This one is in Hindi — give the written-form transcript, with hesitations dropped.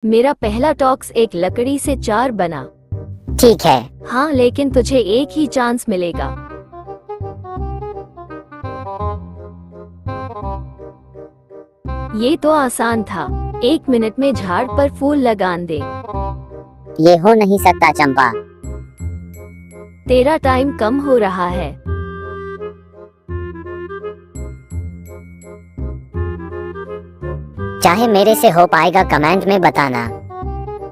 मेरा पहला टॉक्स एक लकड़ी से 4 बना। ठीक है। हाँ, लेकिन तुझे एक ही चांस मिलेगा। ये तो आसान था। 1 मिनट में झाड़ पर फूल लगान दे। ये हो नहीं सकता चंपा। तेरा टाइम कम हो रहा है। चाहे मेरे से हो पाएगा कमेंट में बताना।